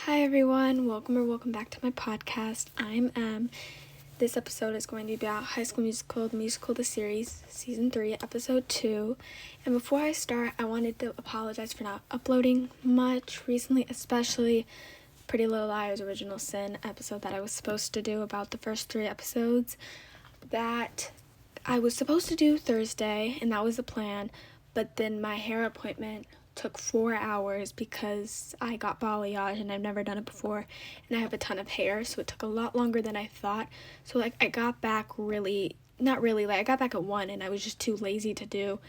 Hi everyone, welcome back to my podcast. I'm Em. This episode is going to be about High School Musical, the musical, the series, Season 3, Episode 2. And before I start, I wanted to apologize for not uploading much recently, especially Pretty Little Liars Original Sin episode that I was supposed to do about the first 3 episodes. That I was supposed to do Thursday, and that was the plan, but then my hair appointment took 4 hours because I got balayage and I've never done it before, and I have a ton of hair, so it took a lot longer than I thought. So I got back I got back at 1 and I was just too lazy to do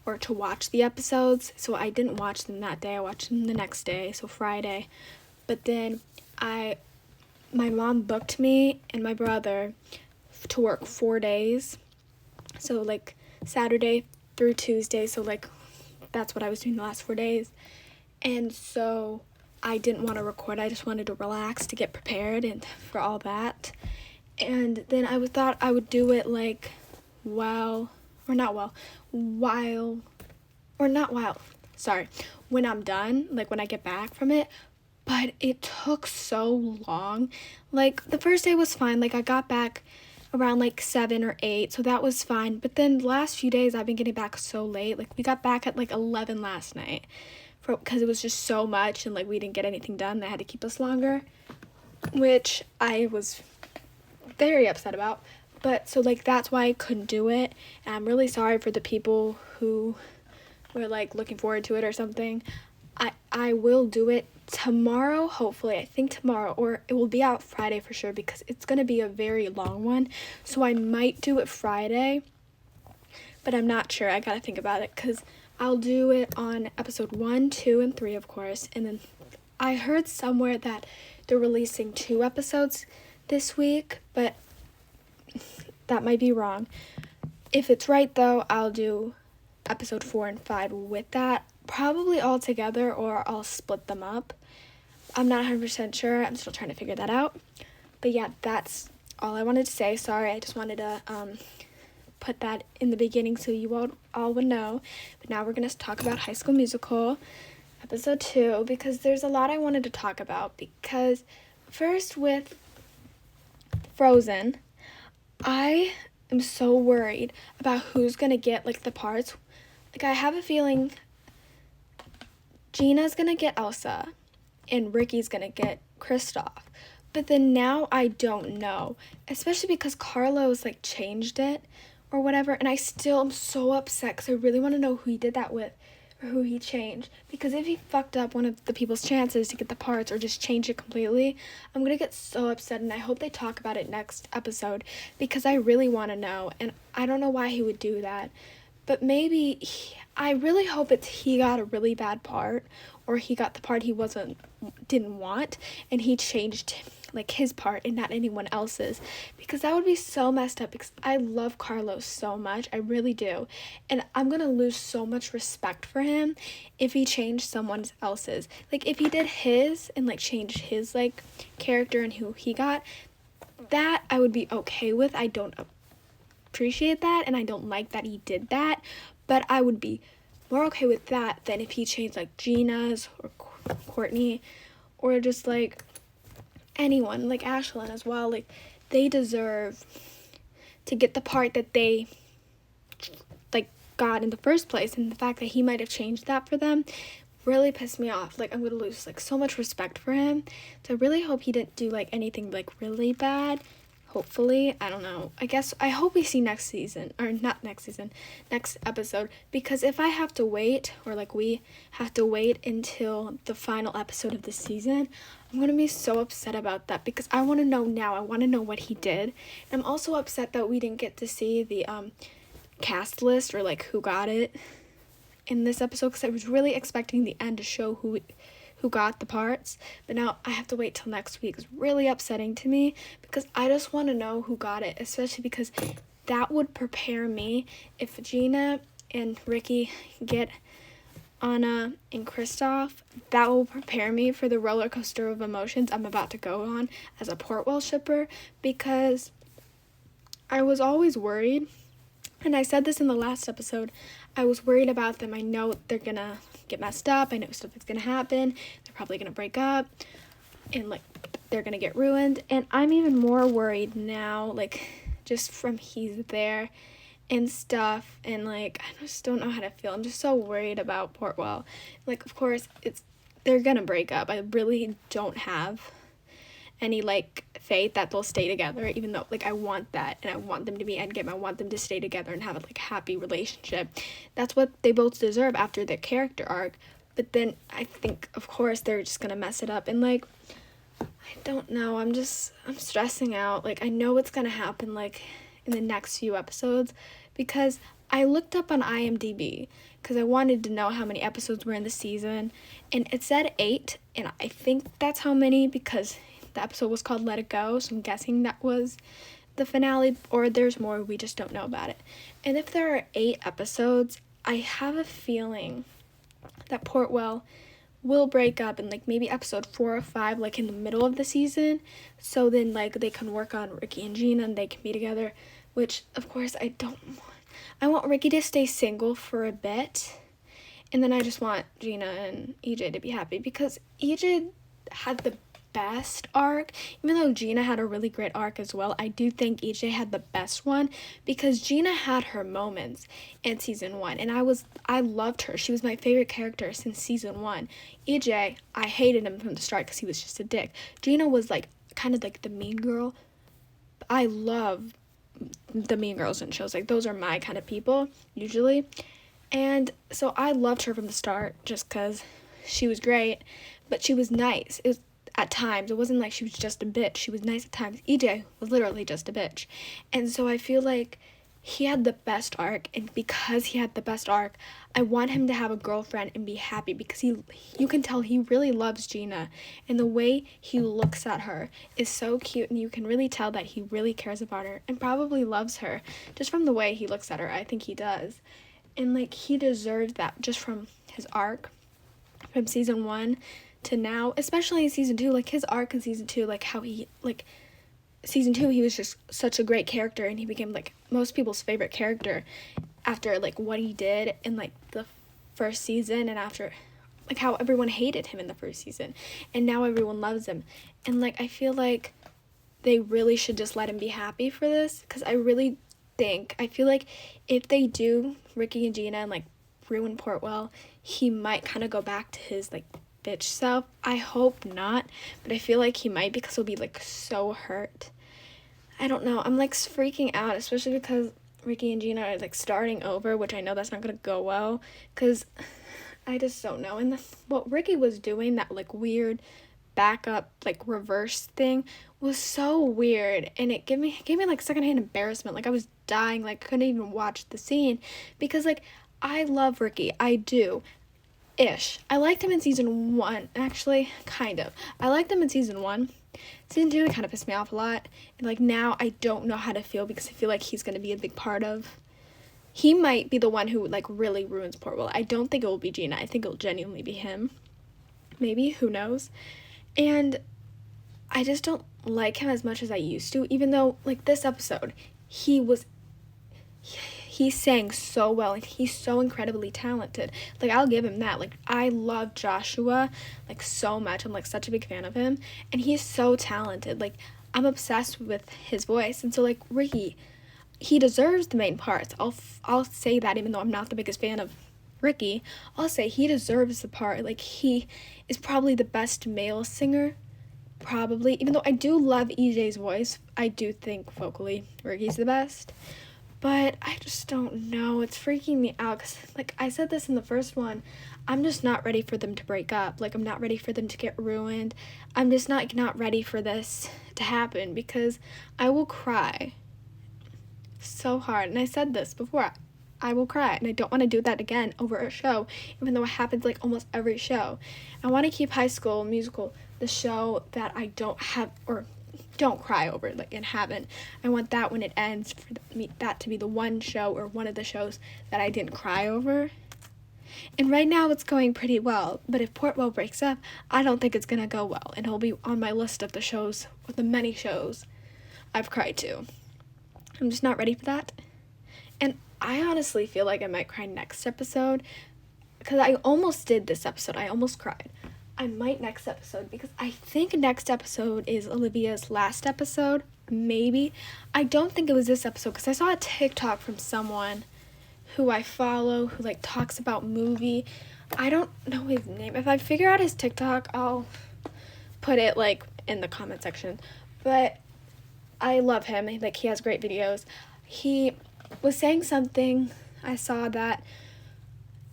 or to watch the episodes, so I didn't watch them that day. I watched them the next day, so Friday. But then my mom booked me and my brother to work 4 days, so Saturday through Tuesday, so that's what I was doing the last 4 days. And so I didn't want to record. I just wanted to relax to get prepared and for all that. And then I thought I would do it when I'm done, when I get back from it. But it took so long. The first day was fine. I got back around 7 or 8, so that was fine. But then the last few days I've been getting back so late. We got back at 11 last night because it was just so much, and we didn't get anything done. They had to keep us longer, which I was very upset about. But so that's why I couldn't do it, and I'm really sorry for the people who were looking forward to it or something. I will do it tomorrow, hopefully. I think tomorrow, or it will be out Friday for sure, because it's going to be a very long one. So I might do it Friday, but I'm not sure. I got to think about it, because I'll do it on episode 1, 2, and 3, of course. And then I heard somewhere that they're releasing 2 episodes this week, but that might be wrong. If it's right, though, I'll do episode 4 and 5 with that, probably all together, or I'll split them up. I'm not 100% sure. I'm still trying to figure that out. But yeah, that's all I wanted to say. Sorry, I just wanted to put that in the beginning so you all would know. But now we're going to talk about High School Musical, episode 2, because there's a lot I wanted to talk about. Because first, with Frozen, I am so worried about who's going to get the parts. I have a feeling Gina's gonna get Elsa and Ricky's gonna get Kristoff. But then now I don't know, especially because Carlos changed it or whatever, and I still am so upset because I really want to know who he did that with or who he changed, because if he fucked up one of the people's chances to get the parts or just change it completely, I'm gonna get so upset, and I hope they talk about it next episode, because I really want to know, and I don't know why he would do that. But maybe I really hope he got a really bad part, or he got the part he didn't want, and he changed his part and not anyone else's, because that would be so messed up, because I love Carlos so much. I really do. And I'm going to lose so much respect for him if he changed someone else's. If he did his and changed his character and who he got, that I would be okay with. I don't appreciate that, and I don't like that he did that, but I would be more okay with that than if he changed Gina's or Courtney, or just anyone, Ashlyn as well. They deserve to get the part that they got in the first place, and the fact that he might have changed that for them really pissed me off. I'm gonna lose so much respect for him. So I really hope he didn't do anything really bad. Hopefully, I don't know. I hope we see next episode, because if I have to wait, or we have to wait until the final episode of the season, I'm going to be so upset about that, because I want to know now. I want to know what he did. And I'm also upset that we didn't get to see the cast list, or who got it in this episode, because I was really expecting the end to show who got the parts, but now I have to wait till next week. It's really upsetting to me, because I just want to know who got it, especially because that would prepare me. If Gina and Ricky get Anna and Kristoff, that will prepare me for the roller coaster of emotions I'm about to go on as a Portwell shipper, because I was always worried, and I said this in the last episode, I was worried about them. I know they're gonna get messed up. I know stuff is gonna happen. They're probably gonna break up. and like they're gonna get ruined. And I'm even more worried now, like just from he's there and stuff, and like I just don't know how to feel. I'm just so worried about Portwell. Like, of course they're gonna break up. I really don't have any like faith that they'll stay together, even though like I want that, and I want them to be endgame. I want them to stay together and have a like happy relationship. That's what they both deserve after their character arc. But then I think, of course, they're just gonna mess it up, and like I don't know, I'm stressing out. Like, I know what's gonna happen like in the next few episodes, because I looked up on IMDb because I wanted to know how many episodes were in the season, and it said 8, and I think that's how many because the episode was called Let It Go, so I'm guessing that was the finale, or there's more, we just don't know about it. And if there are 8 episodes, I have a feeling that Portwell will break up in like maybe episode 4 or 5, like in the middle of the season, so then like they can work on Ricky and Gina and they can be together, which of course I want Ricky to stay single for a bit, and then I just want Gina and EJ to be happy, because EJ had the best arc. Even though Gina had a really great arc as well, I do think EJ had the best one, because Gina had her moments in season 1, and I loved her. She was my favorite character since season 1. EJ, I hated him from the start because he was just a dick. Gina was like kind of like the mean girl. I love the mean girls in shows. Like, those are my kind of people usually, and so I loved her from the start just because she was great, but she was nice. It was at times. It wasn't like she was just a bitch. She was nice at times. EJ was literally just a bitch. And so I feel like he had the best arc, and because he had the best arc, I want him to have a girlfriend and be happy, because you can tell he really loves Gina, and the way he looks at her is so cute, and you can really tell that he really cares about her and probably loves her just from the way he looks at her. I think he does. And like, he deserves that just from his arc from season 1 to now, especially in season 2, like his arc in season 2, like how he, like, season 2, he was just such a great character, and he became like most people's favorite character after like what he did in like the first season, and after like how everyone hated him in the first season, and now everyone loves him. And like, I feel like they really should just let him be happy for this, because I feel like if they do Ricky and Gina and like ruin Portwell, he might kind of go back to his like bitch self. I hope not, but I feel like he might, because he'll be like so hurt. I don't know, I'm like freaking out, especially because Ricky and Gina are like starting over, which I know that's not gonna go well, because I just don't know. And what Ricky was doing, that like weird backup like reverse thing, was so weird, and it gave me like secondhand embarrassment. Like, I was dying, like couldn't even watch the scene, because like I love Ricky, I do. I liked him in season 1, actually, kind of. I liked him in season 1. Season 2, it kind of pissed me off a lot. And, like, now I don't know how to feel, because I feel like he's going to be a big part of... He might be the one who, like, really ruins Portwell. I don't think it will be Gina. I think it will genuinely be him. Maybe, who knows? And I just don't like him as much as I used to, even though, like, this episode, he sang so well, and he's so incredibly talented. Like, I'll give him that. Like, I love Joshua, like, so much. I'm, like, such a big fan of him, and he's so talented. Like, I'm obsessed with his voice, and so, like, Ricky, he deserves the main parts. I'll say that, even though I'm not the biggest fan of Ricky. I'll say he deserves the part. Like, he is probably the best male singer, probably. Even though I do love EJ's voice, I do think vocally Ricky's the best. But I just don't know. It's freaking me out, because, like I said this in the first one, I'm just not ready for them to break up. Like, I'm not ready for them to get ruined. I'm just not ready for this to happen, because I will cry so hard. And I said this before. I will cry, and I don't want to do that again over a show, even though it happens like almost every show. I want to keep High School Musical the show that I don't cry over, like, and haven't. I want that when it ends, for that to be the one show or one of the shows that I didn't cry over. And right now it's going pretty well, but if Portwell breaks up, I don't think it's gonna go well, and it'll be on my list of the many shows I've cried to. I'm just not ready for that. And I honestly feel like I might cry next episode, because I almost did this episode. I almost cried. I might next episode, because I think next episode is Olivia's last episode. Maybe. I don't think it was this episode, because I saw a TikTok from someone who I follow who like talks about movie. I don't know his name. If I figure out his TikTok, I'll put it like in the comment section. But I love him. Like, he has great videos. He was saying something. I saw that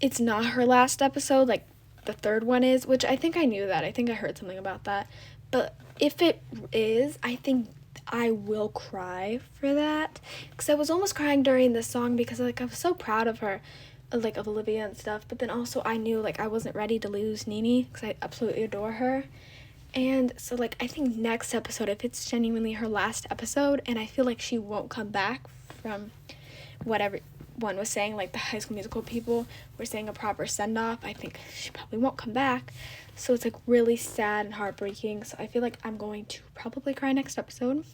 it's not her last episode, like the third one is, which I think I knew that. I think I heard something about that. But if it is, I think I will cry for that, because I was almost crying during this song, because like I was so proud of her, like of Olivia and stuff, but then also I knew like I wasn't ready to lose Nene, because I absolutely adore her. And so like I think next episode, if it's genuinely her last episode, and I feel like she won't come back from what everyone was saying, like the High School Musical people were saying a proper send-off, I think she probably won't come back. So it's like really sad and heartbreaking. So I feel like I'm going to probably cry next episode.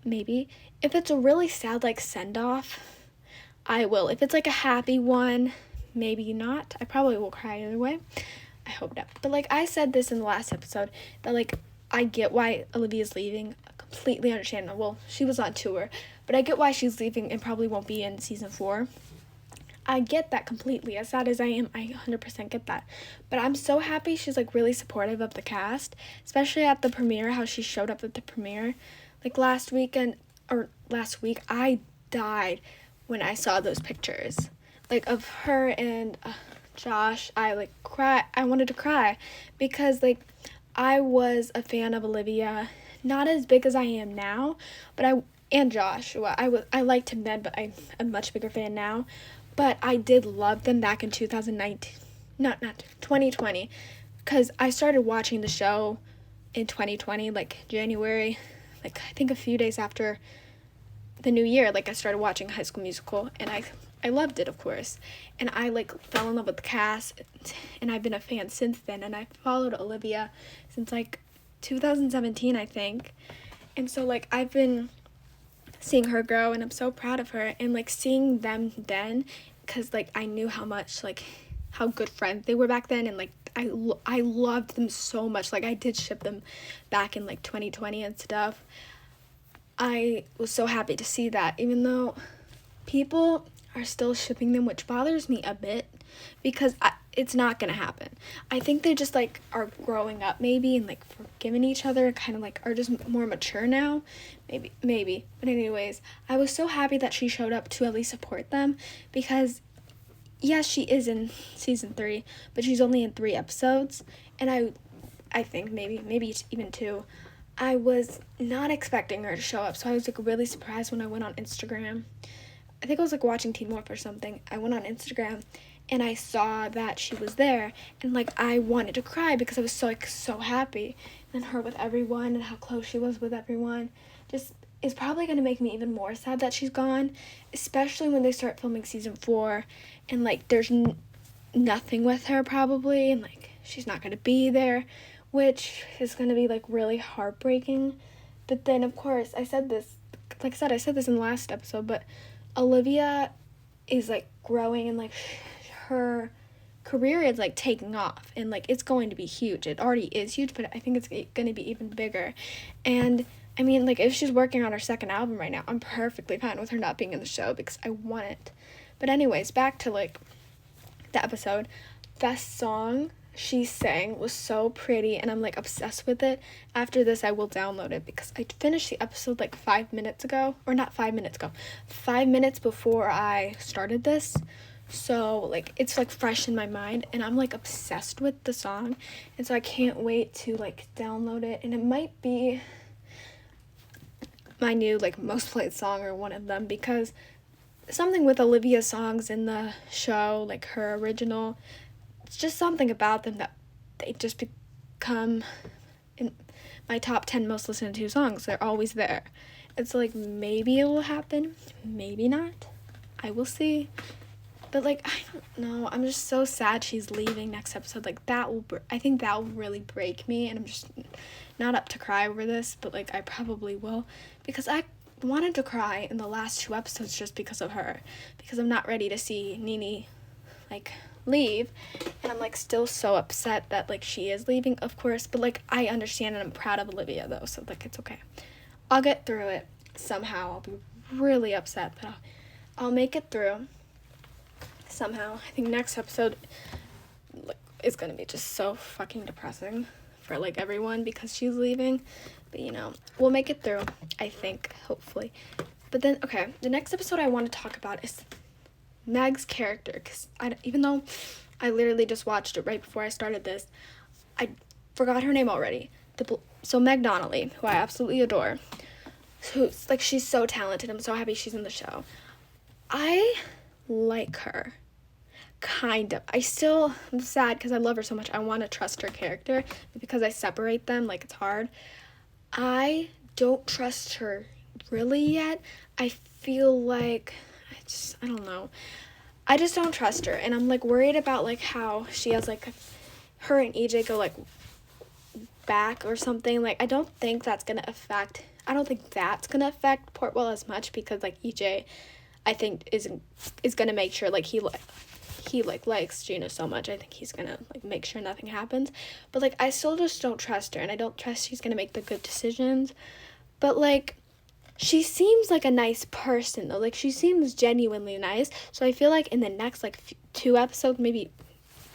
Maybe. If it's a really sad like send-off, I will. If it's like a happy one, maybe not. I probably will cry either way. I hope not. But like I said this in the last episode, that like I get why Olivia's leaving. I completely understand. Well, she was on tour, but I get why she's leaving and probably won't be in season 4. I get that completely. As sad as I am, I 100% get that. But I'm so happy she's like really supportive of the cast, especially at the premiere, how she showed up at the premiere. Like last week, I died when I saw those pictures. Like of her and Josh, I like cry. I wanted to cry, because like I was a fan of Olivia, not as big as I am now, but and Josh. Well, I liked him then, but I'm a much bigger fan now. But I did love them back in 2019, not 2020, because I started watching the show in 2020, like January, like I think a few days after the new year, like I started watching High School Musical, and I loved it, of course, and I like fell in love with the cast, and I've been a fan since then, and I followed Olivia since like 2017, I think, and so like I've been seeing her grow, and I'm so proud of her, and like seeing them then, because like I knew how much, like how good friends they were back then, and like I loved them so much. Like I did ship them back in like 2020 and stuff. I was so happy to see that, even though people are still shipping them, which bothers me a bit, because it's not gonna happen. I think they just like are growing up maybe, and like forgiving each other, kind of like are just more mature now, maybe. But anyways, I was so happy that she showed up to at least support them, because yes, she is in season 3, but she's only in 3 episodes, and I think maybe even 2. I was not expecting her to show up, so I was like really surprised when I went on Instagram. I think I was like watching Teen Wolf or something. I went on Instagram and I saw that she was there, and like I wanted to cry, because I was so happy. And her with everyone, and how close she was with everyone, just is probably going to make me even more sad that she's gone, especially when they start filming season 4, and like there's nothing with her probably, and like she's not going to be there, which is going to be like really heartbreaking. But then of course I said this in the last episode, but Olivia is like growing, and like her career is like taking off, and like it's going to be huge. It already is huge, but I think it's going to be even bigger. And I mean, like if she's working on her second album right now, I'm perfectly fine with her not being in the show, because I want it. But anyways, back to like the episode. That song she sang was so pretty, and I'm like obsessed with it. After this I will download it, because I finished the episode like 5 minutes ago, or not 5 minutes ago, 5 minutes before I started this. So like it's like fresh in my mind, and I'm like obsessed with the song, and so I can't wait to like download it. And it might be my new like most played song, or one of them, because something with Olivia's songs in the show, like her original, it's just something about them that they just become in my top 10 most listened to songs. They're always there. It's like maybe it will happen, maybe not. I will see. But like I don't know. I'm just so sad she's leaving next episode. Like I think that will really break me, and I'm just not up to cry over this. But like I probably will, because I wanted to cry in the last 2 episodes just because of her, because I'm not ready to see Nene like leave, and I'm like still so upset that like she is leaving, of course, but like I understand and I'm proud of Olivia though, so like it's okay. I'll get through it somehow. I'll be really upset, but I'll make it through somehow. I think next episode like is gonna be just so fucking depressing for like everyone because she's leaving, but you know, we'll make it through, I think, hopefully. But then, okay, the next episode I want to talk about is Meg's character, because even though I literally just watched it right before I started this, I forgot her name already. So Meg Donnelly, who I absolutely adore, who's like, she's so talented. I'm so happy she's in the show. I like her, kind of. I'm sad because I love her so much. I want to trust her character, but because I separate them, like, it's hard. I don't trust her really yet. I feel like I don't know. I just don't trust her, and I'm like worried about like how she has like her and EJ go like back or something. Like I don't think that's gonna affect Portwell as much because like EJ, I think is gonna make sure like he likes Gina so much. I think he's gonna like make sure nothing happens. But like I still just don't trust her, and I don't trust she's gonna make the good decisions. But like she seems like a nice person though. Like she seems genuinely nice. So I feel like in the next like 2 episodes, maybe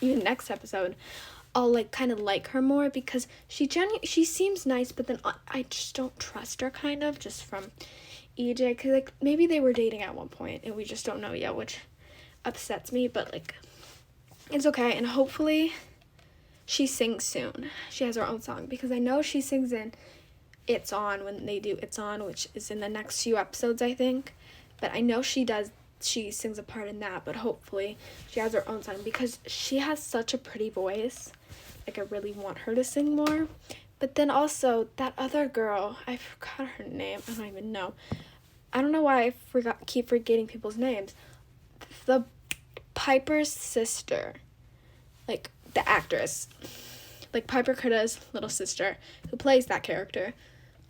even next episode, I'll like kind of like her more because she seems nice, but then I just don't trust her kind of just from EJ, cuz like maybe they were dating at one point and we just don't know yet, which upsets me, but like it's okay, and hopefully she sings soon. She has her own song because I know she sings in It's On when they do It's On, which is in the next few episodes, I think. But I know she sings a part in that, but hopefully she has her own song because she has such a pretty voice. Like I really want her to sing more. But then also that other girl, I forgot her name. I don't even know. I don't know why I keep forgetting people's names. The Piper's sister, like the actress, like Piper Critta's little sister who plays that character.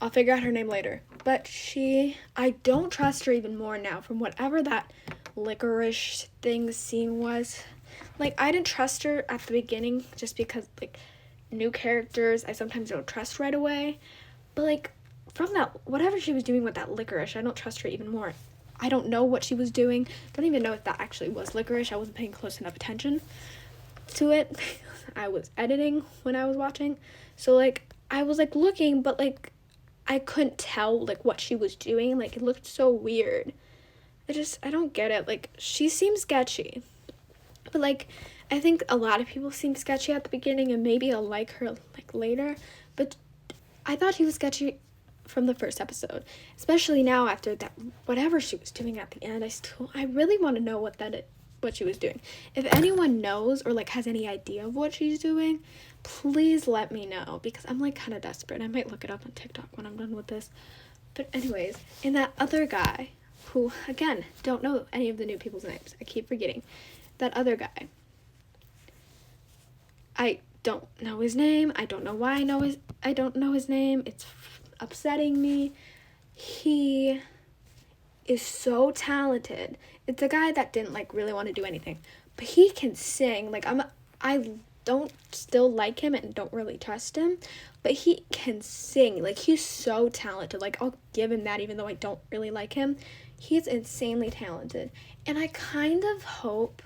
I'll figure out her name later. But I don't trust her even more now from whatever that licorice scene was. Like, I didn't trust her at the beginning just because, like, new characters I sometimes don't trust right away. But, like, from that, whatever she was doing with that licorice, I don't trust her even more. I don't know what she was doing. Don't even know if that actually was licorice. I wasn't paying close enough attention to it. I was editing when I was watching. So, like, I was, like, looking, but, like, I couldn't tell, like, what she was doing. Like, it looked so weird. I don't get it. Like, she seems sketchy. But, like, I think a lot of people seem sketchy at the beginning, and maybe I'll like her, like, later. But I thought she was sketchy from the first episode, especially now after that, whatever she was doing at the end. I really want to know what she was doing. If anyone knows or, like, has any idea of what she's doing, please let me know, because I'm, like, kind of desperate. I might look it up on TikTok when I'm done with this. But anyways, and that other guy, who, again, don't know any of the new people's names. I keep forgetting. That other guy. I don't know his name. I don't know why I don't know his name. It's upsetting me. He is so talented. It's a guy that didn't, like, really want to do anything. But he can sing. Like, I don't still like him and don't really trust him, but he can sing. Like, he's so talented. Like, I'll give him that even though I don't really like him. He's insanely talented. And I kind of hope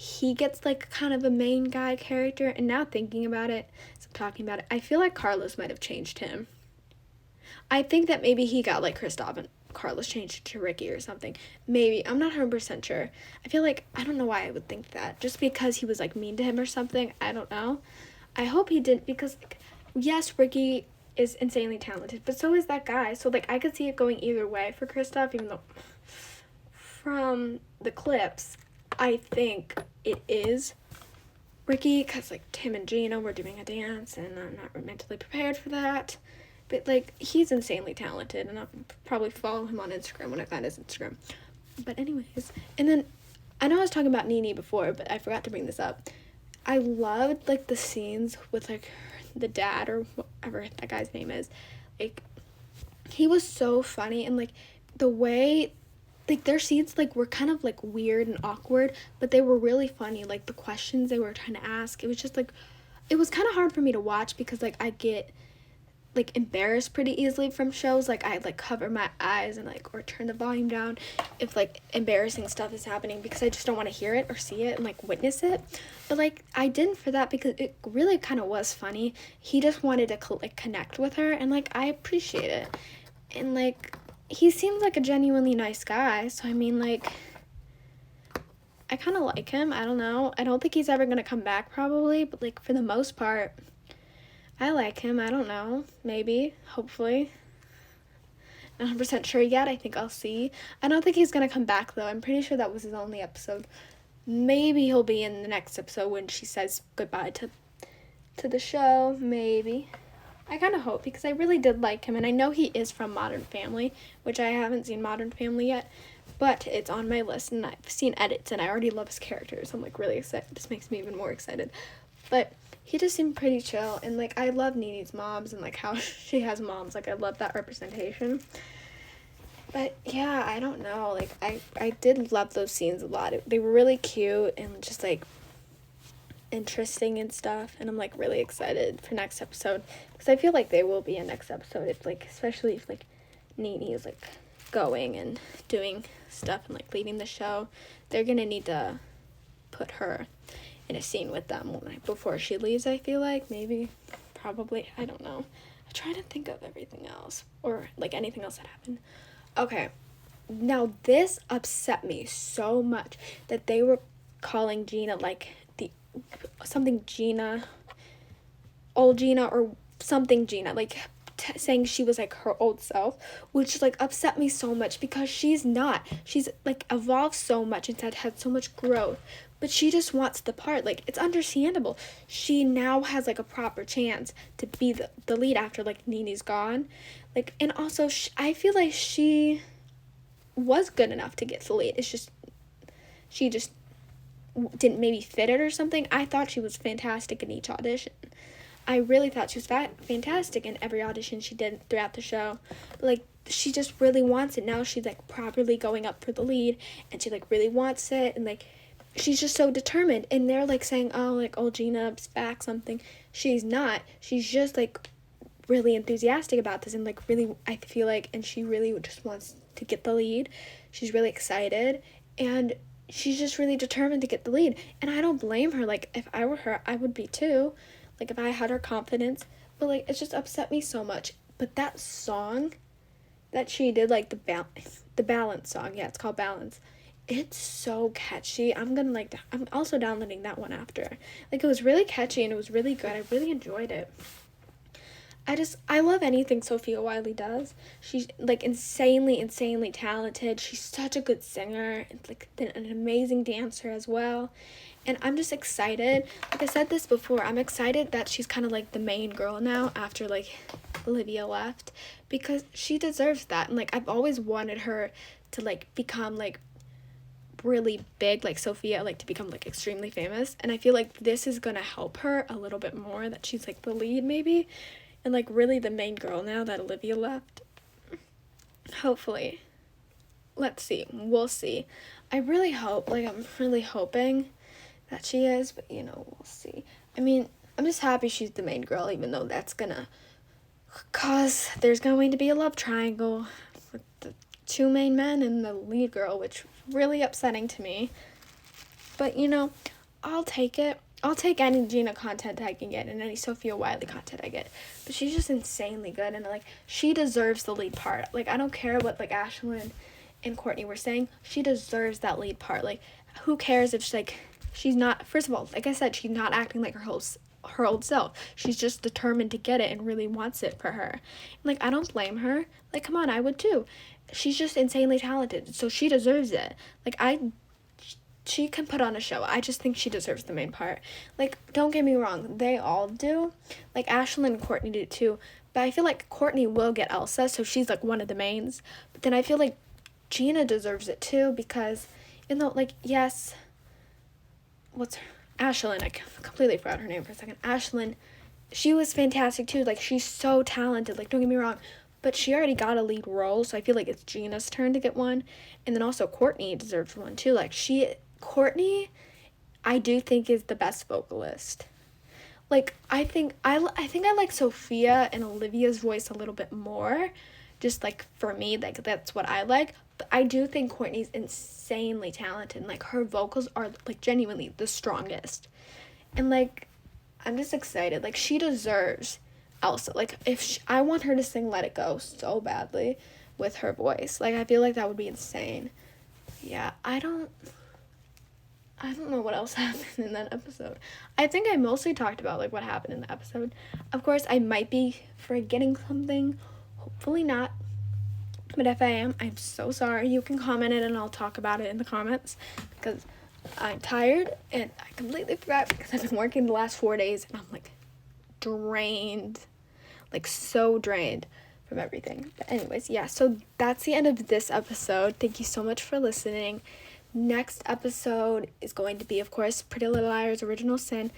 he gets, like, kind of a main guy character. And now thinking about it, as I'm talking about it, I feel like Carlos might have changed him. I think that maybe he got, like, Kristoff and Carlos changed it to Ricky or something. Maybe. I'm not 100% sure. I feel like, I don't know why I would think that. Just because he was, like, mean to him or something. I don't know. I hope he didn't, because, like, yes, Ricky is insanely talented, but so is that guy. So, like, I could see it going either way for Kristoff, even though from the clips, I think it is Ricky, because, like, Tim and Gina were doing a dance, and I'm not mentally prepared for that. But, like, he's insanely talented, and I'll probably follow him on Instagram when I find his Instagram. But anyways, and then, I know I was talking about Nene before, but I forgot to bring this up. I loved, like, the scenes with, like, the dad, or whatever that guy's name is. Like, he was so funny, and, like, the way like their scenes like were kind of like weird and awkward, but they were really funny. Like the questions they were trying to ask, it was just like, it was kind of hard for me to watch because like I get like embarrassed pretty easily from shows. Like I like cover my eyes and like or turn the volume down if like embarrassing stuff is happening because I just don't want to hear it or see it and like witness it. But like I didn't for that because it really kind of was funny. He just wanted to like connect with her and like I appreciate it. And like he seems like a genuinely nice guy, so I mean like I kind of like him. I don't know. I don't think he's ever going to come back probably, but like for the most part I like him. I don't know. Maybe. Hopefully. Not 100% sure yet. I think I'll see. I don't think he's going to come back, though. I'm pretty sure that was his only episode. Maybe he'll be in the next episode when she says goodbye to the show. Maybe. I kind of hope because I really did like him. And I know he is from Modern Family, which I haven't seen Modern Family yet. But it's on my list, and I've seen edits, and I already love his characters. I'm, like, really excited. This makes me even more excited. But he just seemed pretty chill, and like I love Nini's moms and like how she has moms. Like I love that representation. But yeah, I don't know. Like I did love those scenes a lot. They were really cute and just like interesting and stuff. And I'm like really excited for next episode because I feel like they will be a next episode. If like especially if like Nini is like going and doing stuff and like leaving the show, they're gonna need to put her in a scene with them before she leaves, I feel like. Maybe. Probably. I don't know. I try to think of everything else. Or, like, anything else that happened. Okay. Now, this upset me so much that they were calling Gina, like, something Gina, old Gina, or something Gina, like, saying she was, like, her old self, which, like, upset me so much because she's not. She's, like, evolved so much and had so much growth. But she just wants the part. Like, it's understandable. She now has, like, a proper chance to be the lead after, like, Nini's gone. Like, and also, I feel like she was good enough to get the lead. It's just, she just didn't maybe fit it or something. I thought she was fantastic in each audition. I really thought she was fantastic in every audition she did throughout the show. But, like, she just really wants it. Now she's, like, properly going up for the lead. And she, like, really wants it. And, like, she's just so determined, and they're like saying, oh, like, oh, Gina's back, something. She's not. She's just like really enthusiastic about this, and like really, I feel like, and she really just wants to get the lead. She's really excited, and she's just really determined to get the lead. And I don't blame her. Like, if I were her, I would be too. Like, if I had her confidence. But like, it just upset me so much. But that song that she did, like the balance song, yeah, it's called Balance. It's so catchy. I'm also downloading that one after. Like, it was really catchy and it was really good. I really enjoyed it. I love anything Sophia Wiley does. She's, like, insanely talented. She's such a good singer and, like, an amazing dancer as well. And I'm just excited. Like I said this before, I'm excited that she's kind of, like, the main girl now after, like, Olivia left. Because she deserves that. And, like, I've always wanted her to, like, become, like, really big, like Sophia, like to become like extremely famous, and I feel like this is gonna help her a little bit more, that she's like the lead maybe and like really the main girl now that Olivia left. Hopefully. Let's see. We'll see. I really hope, like I'm really hoping that she is, but you know, we'll see. I mean, I'm just happy she's the main girl, even though that's gonna cause there's going to be a love triangle with the two main men and the lead girl, which is really upsetting to me. But, you know, I'll take it. I'll take any Gina content I can get and any Sophia Wiley content I get. But she's just insanely good, and, like, she deserves the lead part. Like, I don't care what, like, Ashlyn and Courtney were saying. She deserves that lead part. Like, who cares if, she's not, first of all, like I said, she's not acting like her old self. She's just determined to get it and really wants it for her. Like, I don't blame her. Like, come on, I would too. She's just insanely talented, so she deserves it. Like, she can put on a show. I just think she deserves the main part. Like, don't get me wrong, they all do. Like, Ashlyn and Courtney do too. But I feel like Courtney will get Elsa, so she's, like, one of the mains. But then I feel like Gina deserves it too, because, you know, like, yes, Ashlyn, I completely forgot her name for a second. Ashlyn, she was fantastic too. Like, she's so talented. Like, don't get me wrong. but she already got a lead role, so I feel like it's Gina's turn to get one. And then also Courtney deserves one too. Like Courtney, I do think is the best vocalist. Like I think I like Sophia and Olivia's voice a little bit more, just like for me, like that's what I like. But I do think Courtney's insanely talented. Like her vocals are like genuinely the strongest, and like I'm just excited. Like she deserves Elsa. Like I want her to sing Let It Go so badly with her voice. Like I feel like that would be insane. Yeah, I don't know what else happened in that episode. I think I mostly talked about like what happened in the episode. Of course, I might be forgetting something. Hopefully not. But if I am, I'm so sorry. You can comment it and I'll talk about it in the comments because I'm tired and I completely forgot because I've been working the last 4 days and I'm like drained. Like so drained from everything. But anyways, yeah, so that's the end of this episode. Thank you so much for listening. Next episode is going to be, of course, Pretty Little Liars Original Sin.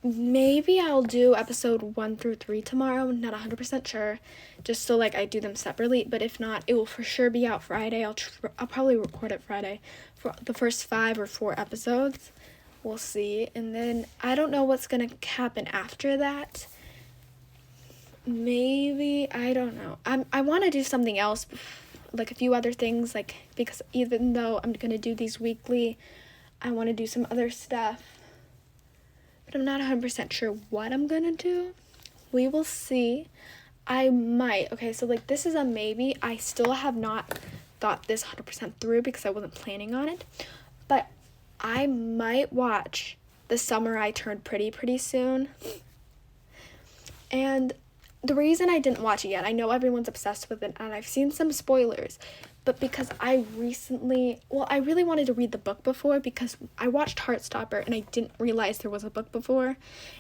Maybe I'll do episode 1 through 3 tomorrow. I'm not 100% sure, just so like I do them separately. But if not, it will for sure be out Friday. I'll probably record it Friday for the first 5 or 4 episodes. We'll see. And then I don't know what's gonna happen after that. Maybe, I don't know. I want to do something else, like a few other things, like because even though I'm gonna do these weekly, I want to do some other stuff, but I'm not 100% sure what I'm gonna do. We will see. I might. Okay, so like this is a maybe. I still have not thought this 100% through because I wasn't planning on it, but I might watch The Summer I Turned pretty soon. And the reason I didn't watch it yet, I know everyone's obsessed with it, and I've seen some spoilers, but because I really wanted to read the book before because I watched Heartstopper, and I didn't realize there was a book before,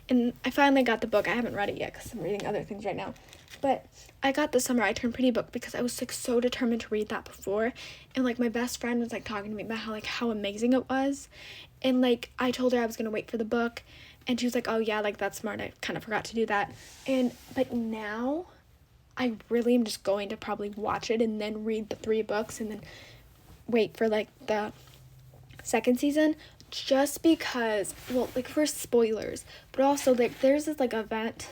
and I finally got the book. I haven't read it yet because I'm reading other things right now, but I got The Summer I Turned Pretty book because I was, like, so determined to read that before, and, like, my best friend was, like, talking to me about, how amazing it was, and, like, I told her I was gonna wait for the book, and she was like, oh, yeah, like, that's smart. I kind of forgot to do that. But now I really am just going to probably watch it and then read the 3 books and then wait for, like, the second season just because, well, like, for spoilers, but also, like, there's this, like, event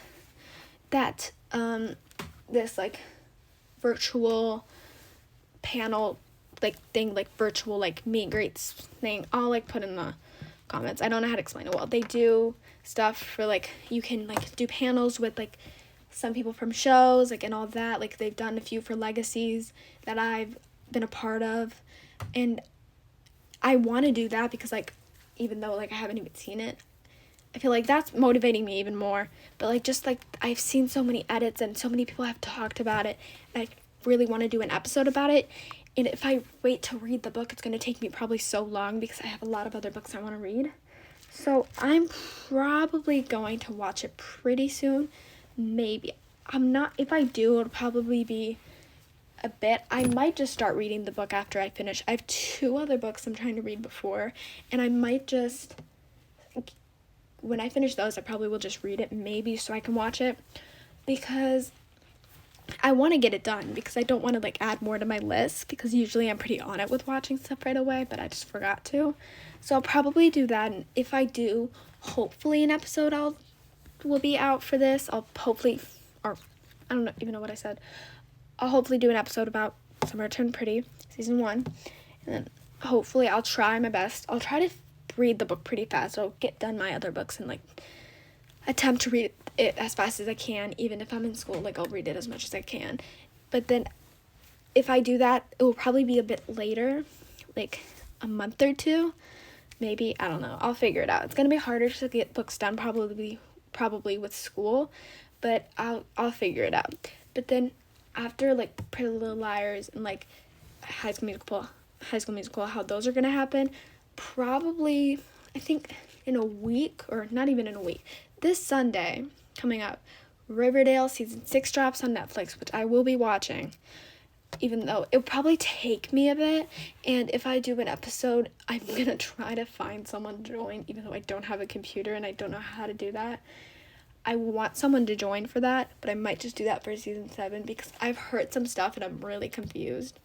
that, this, like, virtual panel, like, thing, like, virtual, like, meet and greets thing, I'll, like, put in the comments. I don't know how to explain it well. They do stuff for, like, you can, like, do panels with, like, some people from shows, like, and all that. Like, they've done a few for Legacies that I've been a part of, and I want to do that because, like, even though, like, I haven't even seen it, I feel like that's motivating me even more. But, like, just, like, I've seen so many edits and so many people have talked about it, and I really want to do an episode about it. And if I wait to read the book, it's going to take me probably so long because I have a lot of other books I want to read. So I'm probably going to watch it pretty soon. Maybe. I'm not, if I do, it'll probably be a bit. I might just start reading the book after I finish. I have 2 other books I'm trying to read before, and I might just, when I finish those, I probably will just read it maybe so I can watch it because I want to get it done because I don't want to, like, add more to my list because usually I'm pretty on it with watching stuff right away, but I just forgot to. So I'll probably do that, and if I do, hopefully an episode will be out for this. I'll hopefully, or I don't even know what I said. I'll hopefully do an episode about Summer Turned Pretty, season 1, and then hopefully I'll try my best. I'll try to read the book pretty fast. I'll get done my other books and, like, attempt to read it as fast as I can. Even if I'm in school, like, I'll read it as much as I can. But then if I do that, it will probably be a bit later, like a month or 2 maybe. I don't know, I'll figure it out. It's gonna be harder to get books done probably with school, but I'll figure it out. But then after, like, Pretty Little Liars and, like, High School Musical, how those are gonna happen, probably, I think in a week, or not even in a week, this Sunday coming up, Riverdale season 6 drops on Netflix, which I will be watching, even though it'll probably take me a bit. And if I do an episode, I'm gonna try to find someone to join, even though I don't have a computer and I don't know how to do that. I want someone to join for that, but I might just do that for season 7 because I've heard some stuff and I'm really confused.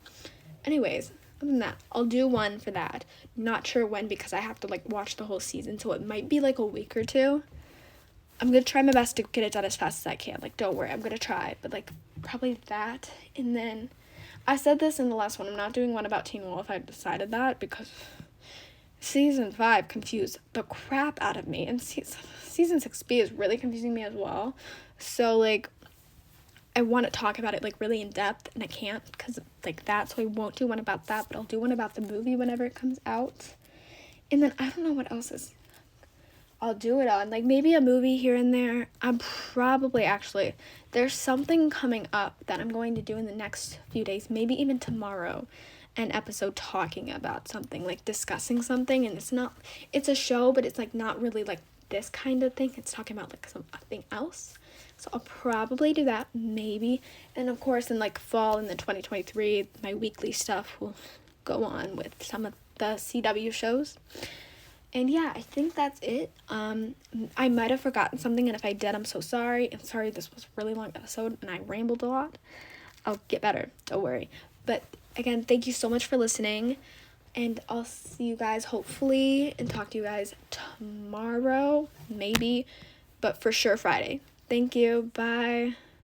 Anyways, other than that, I'll do one for that. Not sure when because I have to like watch the whole season, so it might be like a week or two. I'm gonna try my best to get it done as fast as I can. Like, don't worry, I'm gonna try. But like, probably that. And then, I said this in the last one. I'm not doing one about Teen Wolf. I decided that because season 5 confused the crap out of me, and season 6B is really confusing me as well. So like, I want to talk about it like really in depth, and I can't because like that. So I won't do one about that, but I'll do one about the movie whenever it comes out. And then I don't know what else is. I'll do it on, like, maybe a movie here and there. I'm probably, actually, there's something coming up that I'm going to do in the next few days, maybe even tomorrow, an episode talking about something, like, discussing something, and it's a show, but it's, like, not really, like, this kind of thing. It's talking about, like, something else, so I'll probably do that, maybe, and, of course, in, like, fall in the 2023, my weekly stuff will go on with some of the CW shows. And yeah, I think that's it. I might have forgotten something, and if I did, I'm so sorry. I'm sorry this was a really long episode, and I rambled a lot. I'll get better, don't worry. But again, thank you so much for listening, and I'll see you guys hopefully, and talk to you guys tomorrow, maybe, but for sure Friday. Thank you, bye.